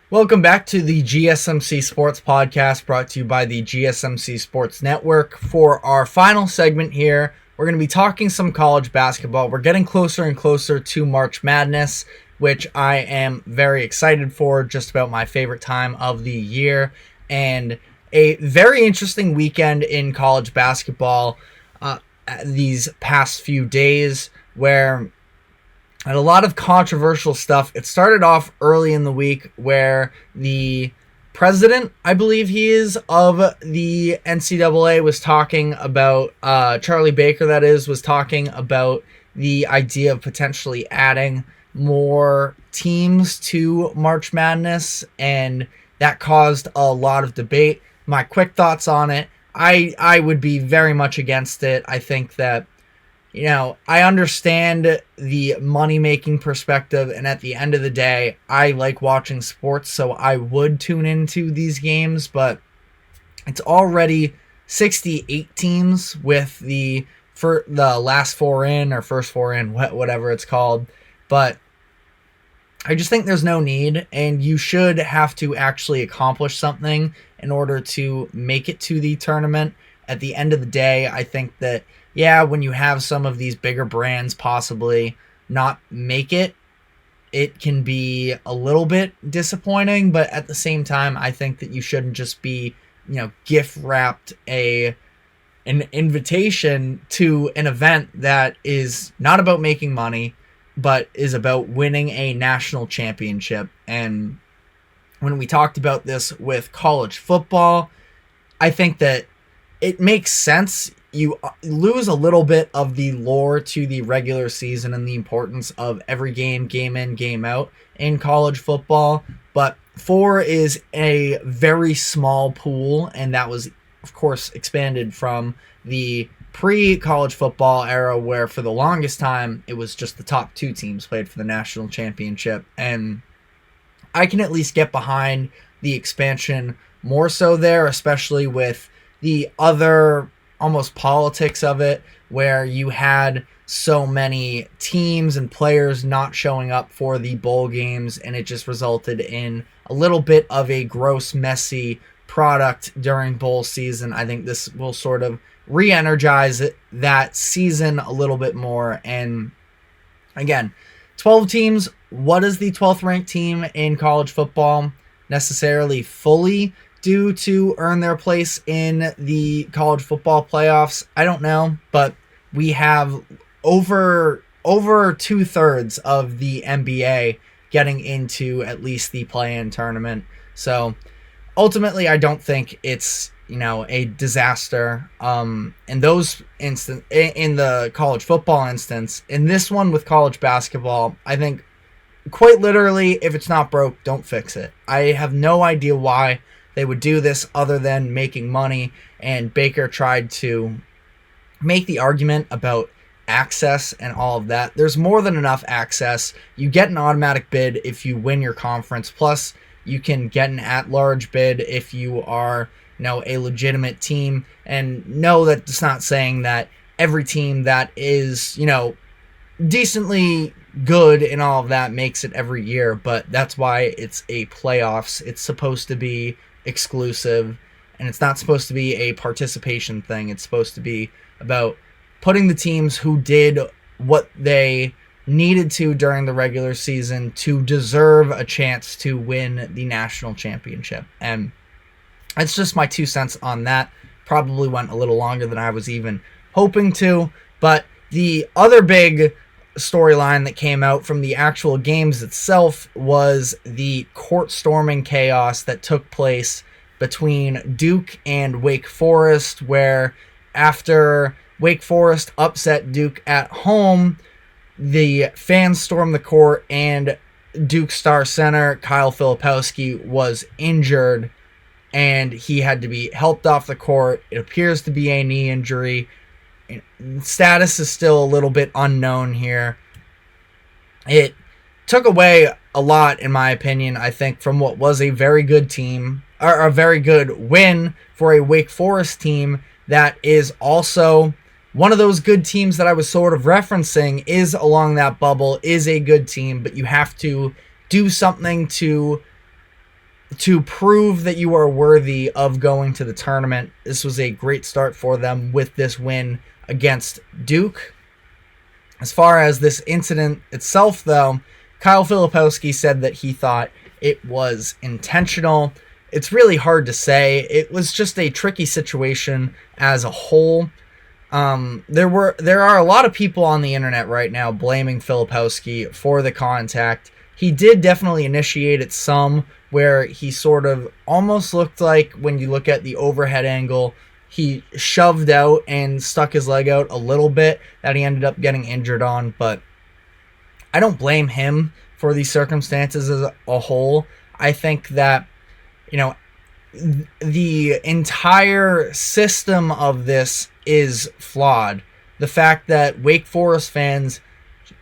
Welcome back to the GSMC Sports Podcast, brought to you by the GSMC Sports Network. For our final segment here, we're going to be talking some college basketball. We're getting closer and closer to March Madness, which I am very excited for, just about my favorite time of the year, and a very interesting weekend in college basketball these past few days, where and a lot of controversial stuff. It started off early in the week where the president, I believe he is, of the NCAA was talking about, Charlie Baker, that is, was talking about the idea of potentially adding more teams to March Madness, and that caused a lot of debate. My quick thoughts on it: I would be very much against it. I think that, I understand the money-making perspective, and at the end of the day, I like watching sports, so I would tune into these games, but it's already 68 teams with the last four in, or first four in, whatever it's called, but I just think there's no need, and you should have to actually accomplish something in order to make it to the tournament. At the end of the day, I think that, when you have some of these bigger brands possibly not make it, it can be a little bit disappointing, but at the same time, I think that you shouldn't just be, gift wrapped an invitation to an event that is not about making money, but is about winning a national championship. And when we talked about this with college football, I think that it makes sense. You lose a little bit of the lore to the regular season and the importance of every game in, game out in college football. But 4 is a very small pool, and that was, of course, expanded from the pre-college football era, where for the longest time it was just the top 2 teams played for the national championship. And I can at least get behind the expansion more so there, especially with the other almost politics of it, where you had so many teams and players not showing up for the bowl games, and it just resulted in a little bit of a gross, messy product during bowl season. I think this will sort of re-energize that season a little bit more. And again, 12 teams. What does the 12th ranked team in college football necessarily fully do to earn their place in the college football playoffs? I don't know, but we have over 2/3 of the NBA getting into at least the play-in tournament. So ultimately, I don't think it's a disaster. In the college football instance, in this one with college basketball, I think quite literally, if it's not broke, don't fix it. I have no idea why they would do this other than making money, and Baker tried to make the argument about access and all of that. There's more than enough access. You get an automatic bid if you win your conference, plus you can get an at-large bid if you are a legitimate team. And no, that's not saying that every team that is decently good and all of that makes it every year, but that's why it's a playoffs. It's supposed to be exclusive, and it's not supposed to be a participation thing. It's supposed to be about putting the teams who did what they needed to during the regular season to deserve a chance to win the national championship. And that's just my 2 cents on that. Probably went a little longer than I was even hoping to, but the other big storyline that came out from the actual games itself was the court storming chaos that took place between Duke and Wake Forest, where after Wake Forest upset Duke at home, the fans stormed the court, and Duke star center Kyle Filipowski was injured, and he had to be helped off the court. It appears to be a knee injury. Status is still a little bit unknown here. It took away a lot, in my opinion, I think, from what was a very good team, or a very good win for a Wake Forest team that is also one of those good teams that I was sort of referencing, is along that bubble, is a good team, but you have to do something to to prove that you are worthy of going to the tournament. This was a great start for them with this win against Duke. As far as this incident itself, though, Kyle Filipowski said that he thought it was intentional. It's really hard to say. It was just a tricky situation as a whole. There are a lot of people on the internet right now blaming Filipowski for the contact. He did definitely initiate it some, where he sort of almost looked like, when you look at the overhead angle, he shoved out and stuck his leg out a little bit that he ended up getting injured on. But I don't blame him for these circumstances as a whole. I think that, the entire system of this is flawed. The fact that Wake Forest fans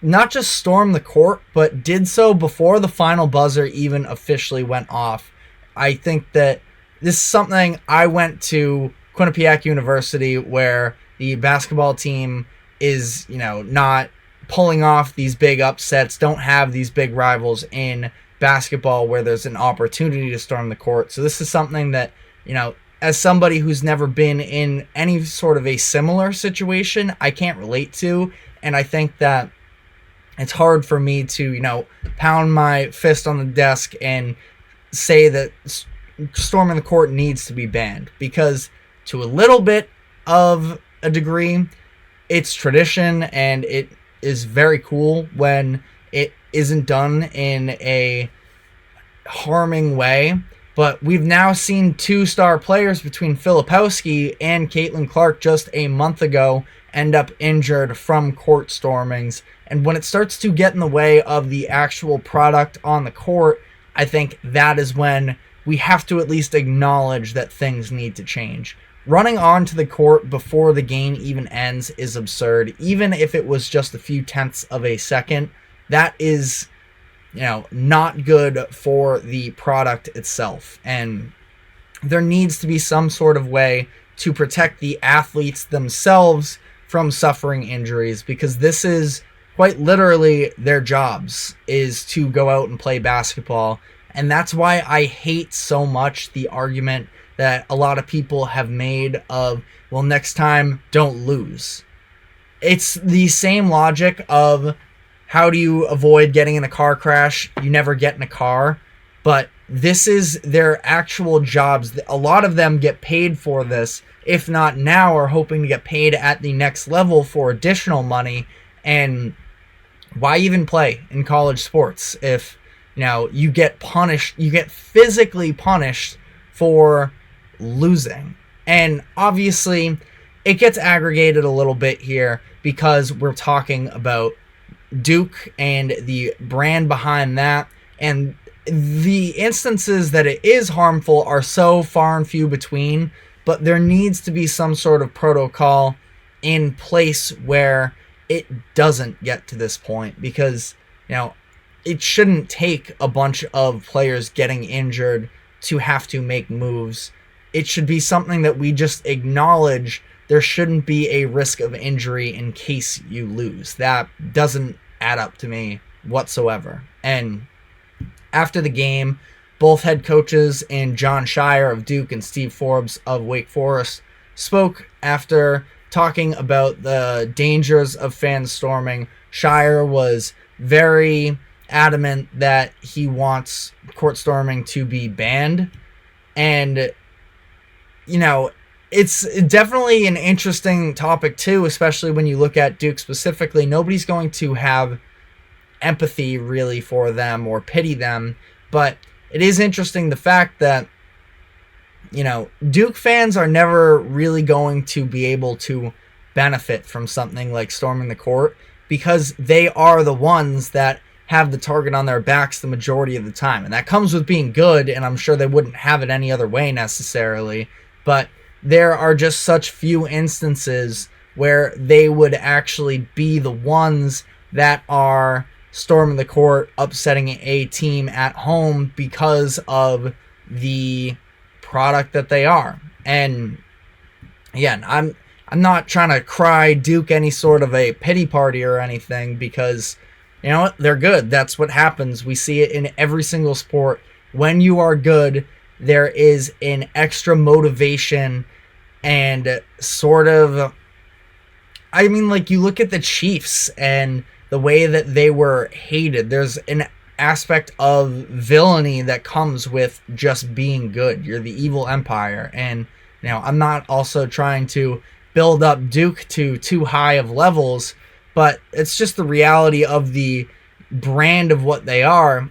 not just stormed the court, but did so before the final buzzer even officially went off. I think that this is something. I went to Quinnipiac University, where the basketball team is, not pulling off these big upsets, don't have these big rivals in basketball where there's an opportunity to storm the court. So this is something that, as somebody who's never been in any sort of a similar situation, I can't relate to. And I think that it's hard for me to, pound my fist on the desk and say that storming the court needs to be banned, because to a little bit of a degree, it's tradition, and it is very cool when it isn't done in a harming way. But we've now seen 2 star players between Filipowski and Caitlin Clark just a month ago end up injured from court stormings. And when it starts to get in the way of the actual product on the court, I think that is when we have to at least acknowledge that things need to change. Running onto the court before the game even ends is absurd. Even if it was just a few tenths of a second, that is, not good for the product itself. And there needs to be some sort of way to protect the athletes themselves from suffering injuries, because this is quite literally their jobs, is to go out and play basketball. And that's why I hate so much the argument that a lot of people have made of, well, next time, don't lose. It's the same logic of, how do you avoid getting in a car crash? You never get in a car. But this is their actual jobs. A lot of them get paid for this, if not now, are hoping to get paid at the next level for additional money. And why even play in college sports if, you get punished, you get physically punished for losing? And obviously it gets aggregated a little bit here because we're talking about Duke and the brand behind that, and the instances that it is harmful are so far and few between. But there needs to be some sort of protocol in place where it doesn't get to this point, because it shouldn't take a bunch of players getting injured to have to make moves. It should be something that we just acknowledge. There shouldn't be a risk of injury in case you lose. That doesn't add up to me whatsoever. And after the game, both head coaches, in John Shire of Duke and Steve Forbes of Wake Forest, spoke after talking about the dangers of fan storming. Shire was very adamant that he wants court storming to be banned. And, it's definitely an interesting topic too, especially when you look at Duke specifically. Nobody's going to have empathy really for them or pity them, but it is interesting the fact that, Duke fans are never really going to be able to benefit from something like storming the court, because they are the ones that have the target on their backs the majority of the time. And that comes with being good, and I'm sure they wouldn't have it any other way necessarily, but there are just such few instances where they would actually be the ones that are storming the court, upsetting a team at home because of the product that they are. And again, I'm not trying to cry Duke any sort of a pity party or anything, because they're good. That's what happens. We see it in every single sport when you are good, there is an extra motivation and sort of, I mean, like, you look at the Chiefs and the way that they were hated. There's an aspect of villainy that comes with just being good. You're the evil empire. And, I'm not also trying to build up Duke to too high of levels, but it's just the reality of the brand of what they are.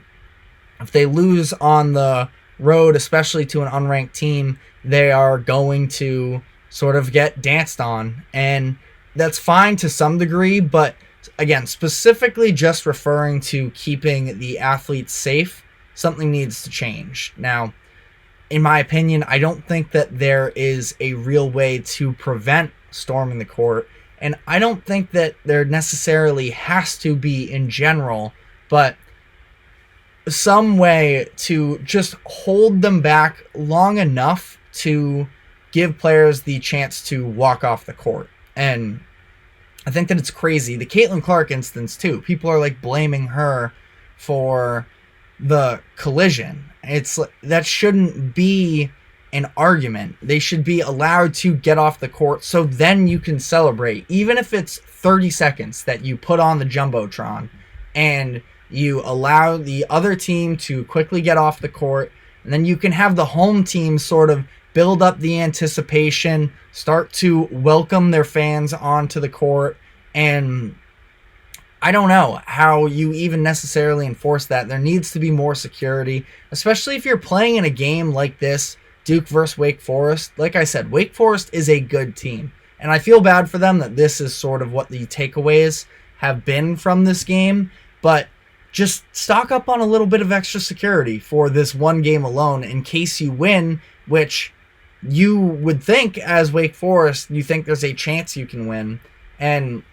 If they lose on the road, especially to an unranked team, they are going to sort of get danced on. And that's fine to some degree, but again, specifically just referring to keeping the athletes safe, something needs to change. Now, in my opinion, I don't think that there is a real way to prevent storming the court, and I don't think that there necessarily has to be in general, but some way to just hold them back long enough to give players the chance to walk off the court. And I think that it's crazy. The Caitlin Clark instance, too. People are, like, blaming her for the collision. That shouldn't be an argument. They should be allowed to get off the court so then you can celebrate. Even if it's 30 seconds that you put on the Jumbotron and you allow the other team to quickly get off the court, and then you can have the home team sort of build up the anticipation, start to welcome their fans onto the court, and I don't know how you even necessarily enforce that. There needs to be more security, especially if you're playing in a game like this, Duke versus Wake Forest. Like I said, Wake Forest is a good team, and I feel bad for them that this is sort of what the takeaways have been from this game, but just stock up on a little bit of extra security for this one game alone in case you win, which you would think as Wake Forest, you think there's a chance you can win. And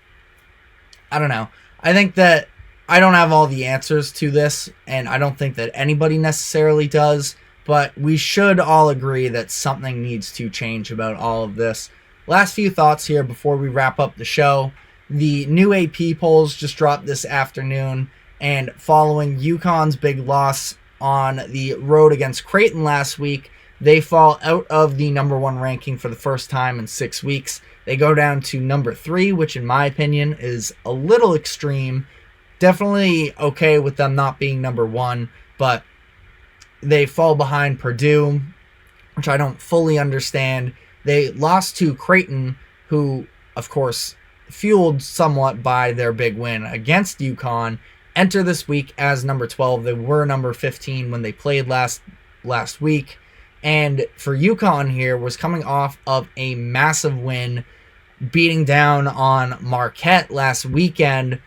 I don't know. I think that I don't have all the answers to this, and I don't think that anybody necessarily does, but we should all agree that something needs to change about all of this. Last few thoughts here before we wrap up the show. The new AP polls just dropped this afternoon, and following UConn's big loss on the road against Creighton last week, they fall out of the number 1 ranking for the first time in 6 weeks. They go down to number 3, which in my opinion is a little extreme. Definitely okay with them not being number 1, but they fall behind Purdue, which I don't fully understand. They lost to Creighton, who, of course, fueled somewhat by their big win against UConn, enter this week as number 12. They were number 15 when they played last week. And for UConn here, was coming off of a massive win, beating down on Marquette last weekend.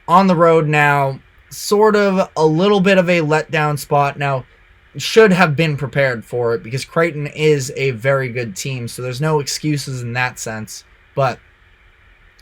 On the road now, sort of a little bit of a letdown spot. Now, should have been prepared for it because Creighton is a very good team, so there's no excuses in that sense. But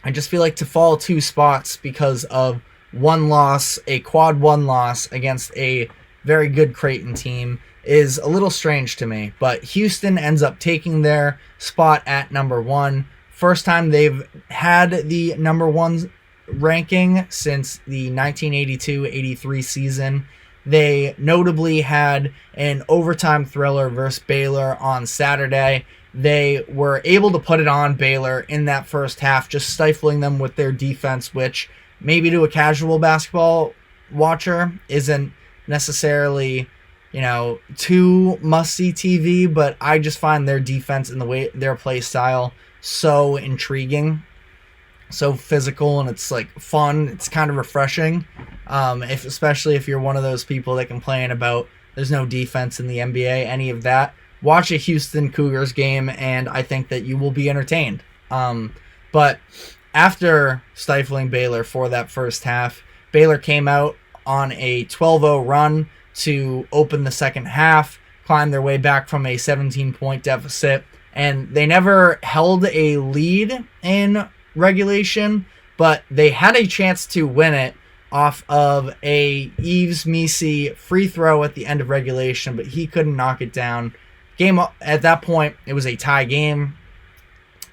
I just feel like to fall 2 spots because of one loss, a quad 1 loss against a very good Creighton team, is a little strange to me. But Houston ends up taking their spot at number 1. First time they've had the number 1 ranking since the 1982-83 season. They notably had an overtime thriller versus Baylor on Saturday. They were able to put it on Baylor in that first half, just stifling them with their defense, which maybe to a casual basketball watcher isn't necessarily, too must-see TV, but I just find their defense and the way their play style so intriguing, so physical, and it's like fun. It's kind of refreshing, especially if you're one of those people that complain about there's no defense in the NBA, any of that. Watch a Houston Cougars game, and I think that you will be entertained. But after stifling Baylor for that first half, Baylor came out on a 12-0 run to open the second half, climbed their way back from a 17-point deficit, and they never held a lead in regulation, but they had a chance to win it off of a Yves Missi free throw at the end of regulation, but he couldn't knock it down. Game at that point, it was a tie game.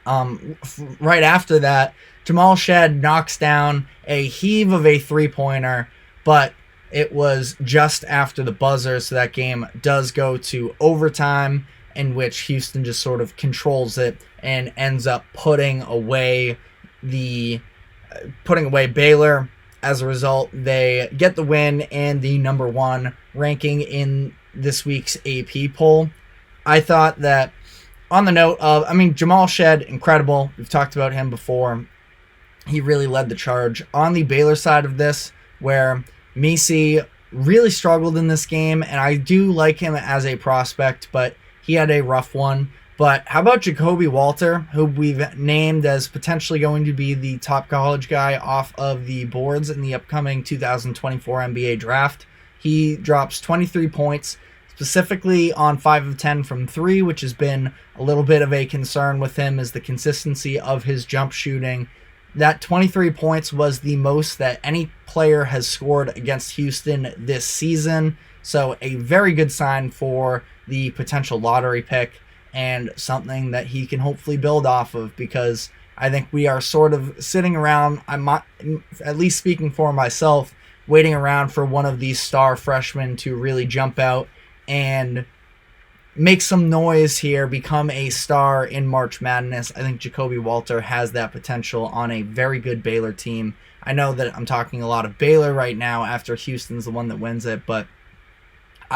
Right after that, Jamal Shed knocks down a heave of a three-pointer, but It was just after the buzzer, so that game does go to overtime, in which Houston just sort of controls it and ends up putting away Baylor. As a result, they get the win and the number 1 ranking in this week's AP poll. I thought that on the note of, Jamal Shed, incredible. We've talked about him before. He really led the charge. On the Baylor side of this, where Misi really struggled in this game, and I do like him as a prospect, but he had a rough one. But how about Jacoby Walter, who we've named as potentially going to be the top college guy off of the boards in the upcoming 2024 NBA draft? He drops 23 points, specifically on 5 of 10 from 3, which has been a little bit of a concern with him, is the consistency of his jump shooting. That 23 points was the most that any player has scored against Houston this season. So a very good sign for the potential lottery pick, and something that he can hopefully build off of, because I think we are sort of sitting around, I'm at least speaking for myself, waiting around for one of these star freshmen to really jump out and make some noise here, become a star in March Madness. I think Jacoby Walter has that potential on a very good Baylor team. I know that I'm talking a lot of Baylor right now after Houston's the one that wins it, but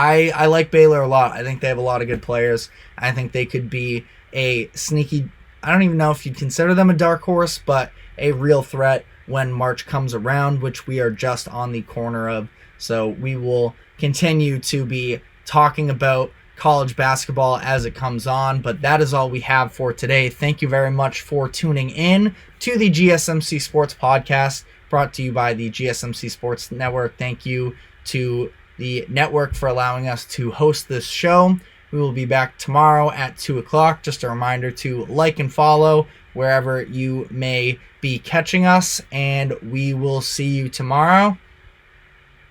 I like Baylor a lot. I think they have a lot of good players. I think they could be a sneaky, I don't even know if you'd consider them a dark horse, but a real threat when March comes around, which we are just on the corner of. So we will continue to be talking about college basketball as it comes on, but that is all we have for today. Thank you very much for tuning in to the GSMC Sports Podcast, brought to you by the GSMC Sports Network. Thank you to the network for allowing us to host this show. We will be back tomorrow at 2 o'clock. Just a reminder to like and follow wherever you may be catching us, and we will see you tomorrow.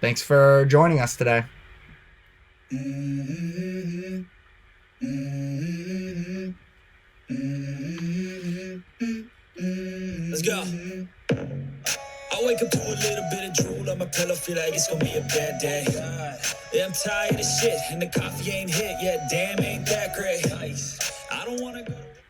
Thanks for joining us today. Let's go. I wake up to a little bit of drool on my pillow, feel like it's gonna be a bad day. Yeah, I'm tired of shit, and the coffee ain't hit yet. Damn, ain't that great. I don't wanna go.